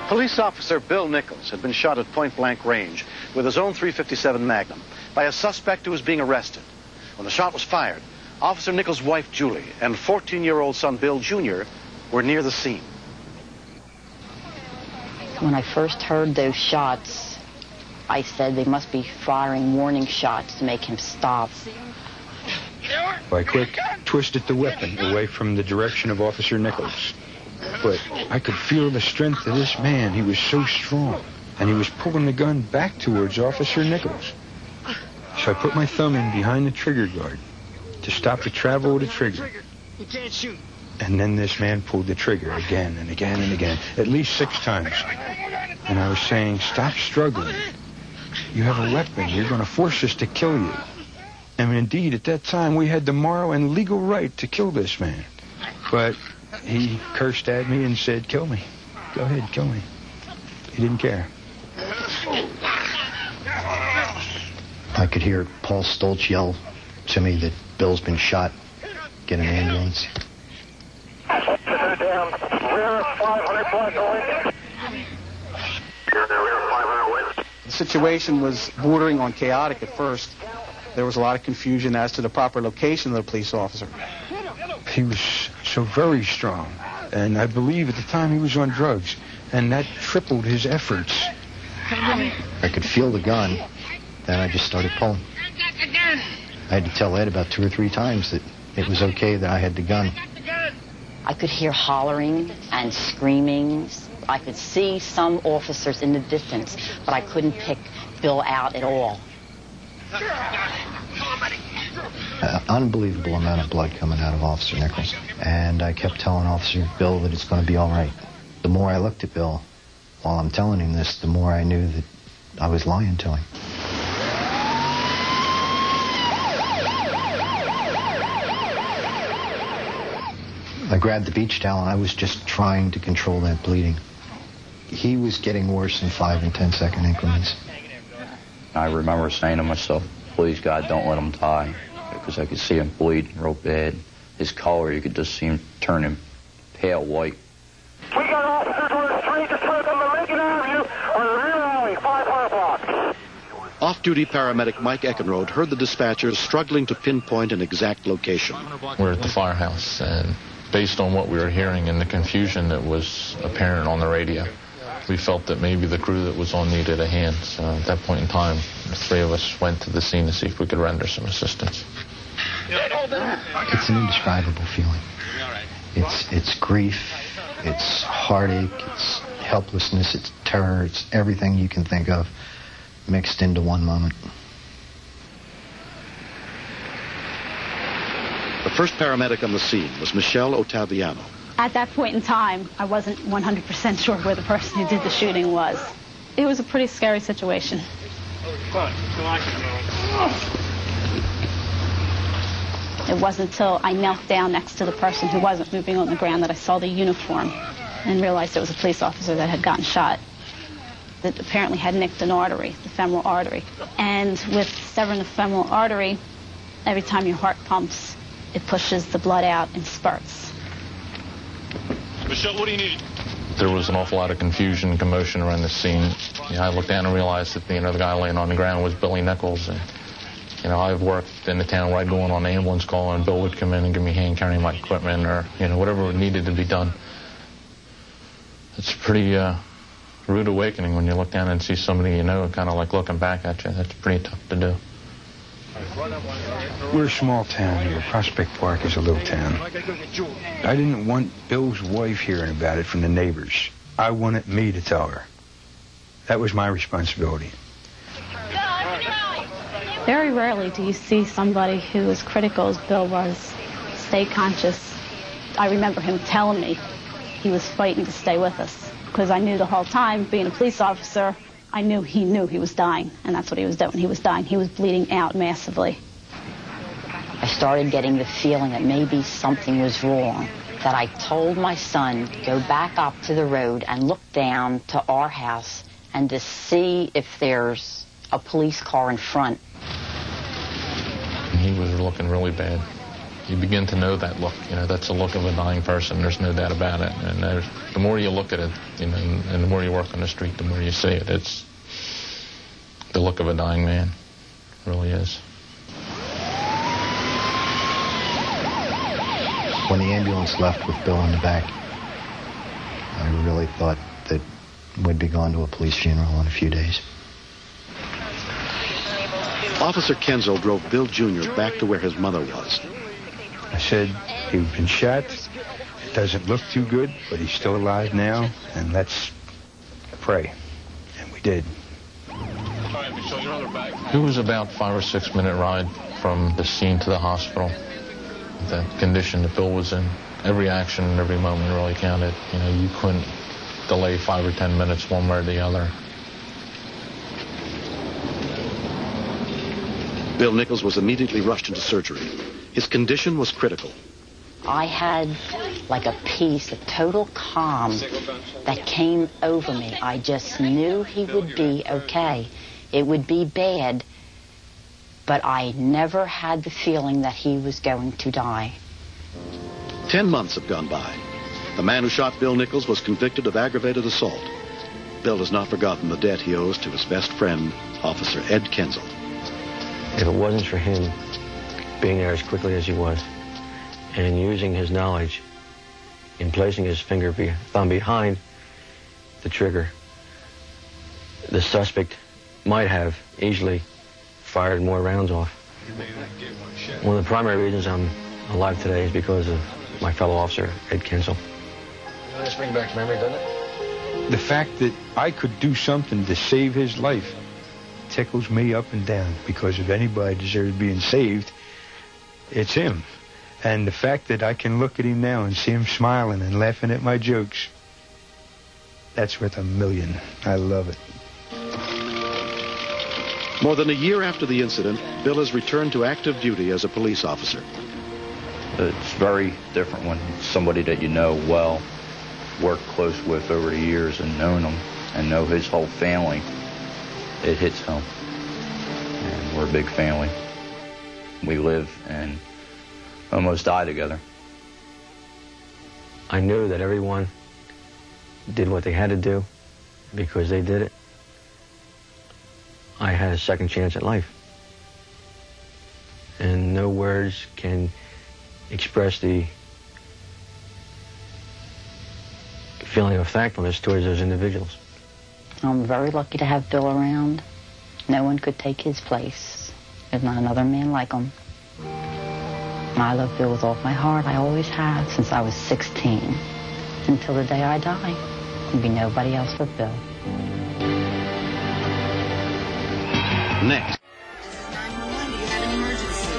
Police officer Bill Nichols had been shot at point-blank range with his own .357 Magnum by a suspect who was being arrested. When the shot was fired, Officer Nichols' wife, Julie, and 14-year-old son, Bill Jr., were near the scene. When I first heard those shots, I said they must be firing warning shots to make him stop. I quick twisted the weapon away from the direction of Officer Nichols. But I could feel the strength of this man. He was so strong. And he was pulling the gun back towards Officer Nichols. So I put my thumb in behind the trigger guard to stop the travel of the trigger. You can't shoot. And then this man pulled the trigger again and again and again, at least 6 times. And I was saying, stop struggling. You have a weapon. You're going to force us to kill you. And indeed, at that time, we had the moral and legal right to kill this man. But he cursed at me and said, kill me. Go ahead, kill me. He didn't care. I could hear Paul Stoltz yell to me that Bill's been shot. Get an ambulance. The situation was bordering on chaotic at first. There was a lot of confusion as to the proper location of the police officer. He was so very strong, and I believe at the time he was on drugs, and that tripled his efforts. I could feel the gun. Then I just started pulling. I had to tell Ed about 2 or 3 times that it was okay that I had the gun. I could hear hollering and screaming. I could see some officers in the distance, but I couldn't pick Bill out at all. Unbelievable amount of blood coming out of Officer Nichols. And I kept telling Officer Bill that it's going to be all right. The more I looked at Bill while I'm telling him this, the more I knew that I was lying to him. I grabbed the beach towel and I was just trying to control that bleeding. He was getting worse in 5 and 10 second increments. I remember saying to myself, please God, don't let him die, because I could see him bleeding real bad. His color, you could just see him turning pale white. We got officers on the street to take them to Lincoln Avenue on the rear alley, 500 blocks. Off-duty paramedic Mike Eckenrode heard the dispatchers struggling to pinpoint an exact location. We're at the firehouse, and based on what we were hearing and the confusion that was apparent on the radio, we felt that maybe the crew that was on needed a hand. So at that point in time, the 3 of us went to the scene to see if we could render some assistance. It's an indescribable feeling. It's grief, it's heartache, it's helplessness, it's terror, it's everything you can think of mixed into one moment. The first paramedic on the scene was Michelle Ottaviano. At that point in time, I wasn't 100% sure where the person who did the shooting was. It was a pretty scary situation. It wasn't until I knelt down next to the person who wasn't moving on the ground that I saw the uniform and realized it was a police officer that had gotten shot, that apparently had nicked an artery, the femoral artery. And with severing the femoral artery, every time your heart pumps, it pushes the blood out in spurts. Michelle, what do you need? There was an awful lot of confusion and commotion around the scene. I looked down and realized that the other guy laying on the ground was Billy Nichols. And, I've worked in the town where I'd go on an ambulance call and Bill would come in and give me a hand carrying my equipment or, whatever needed to be done. It's a pretty rude awakening when you look down and see somebody kind of like looking back at you. That's pretty tough to do. We're a small town here. Prospect Park is a little town. I didn't want Bill's wife hearing about it from the neighbors. I wanted me to tell her. That was my responsibility. Very rarely do you see somebody who, as critical as Bill was, stay conscious. I remember him telling me he was fighting to stay with us, because I knew the whole time, being a police officer, I knew he was dying, and that's what he was doing. He was dying. He was bleeding out massively. I started getting the feeling that maybe something was wrong, that I told my son to go back up to the road and look down to our house and to see if there's a police car in front. He was looking really bad. you begin to know that look. You know, that's the look of a dying person. There's no doubt about it. And the more you look at it, you know, and the more you work on the street, the more you see it. It's the look of a dying man. It really is. When the ambulance left with Bill in the back, I really thought that we'd be going to a police funeral in a few days. Officer Kenzel drove Bill Jr. back to where his mother was. I said, he'd been shot. It doesn't look too good, but he's still alive now, and let's pray. And we did. It was about 5 or 6 minute ride from the scene to the hospital. The condition that Bill was in, every action and every moment really counted. You know, you couldn't delay 5 or 10 minutes one way or the other. Bill Nichols was immediately rushed into surgery. His condition was critical. I had like a peace, a total calm that came over me. I just knew he would be okay. It would be bad, but I never had the feeling that he was going to die. 10 months have gone by. The man who shot Bill Nichols was convicted of aggravated assault. Bill has not forgotten the debt he owes to his best friend, Officer Ed Kenzel. If it wasn't for him being there as quickly as he was and using his knowledge in placing his thumb behind the trigger, the suspect might have easily fired more rounds off. One of the primary reasons I'm alive today is because of my fellow officer, Ed Kenzel. This brings back memory, doesn't it? The fact that I could do something to save his life tickles me up and down, because if anybody deserves being saved, it's him. And the fact that I can look at him now and see him smiling and laughing at my jokes, that's worth $1 million. I love it. More than a year after the incident, Bill has returned to active duty as a police officer. It's very different when somebody that you know well, worked close with over the years and known him and know his whole family. It hits home. And we're a big family. We live and almost die together. I knew that everyone did what they had to do because they did it. I had a second chance at life. And no words can express the feeling of thankfulness towards those individuals. I'm very lucky to have Bill around. No one could take his place. There's not another man like him. I love Bill with all my heart. I always have since I was 16. Until the day I die, there'll be nobody else but Bill. Next. 911, do you have an emergency?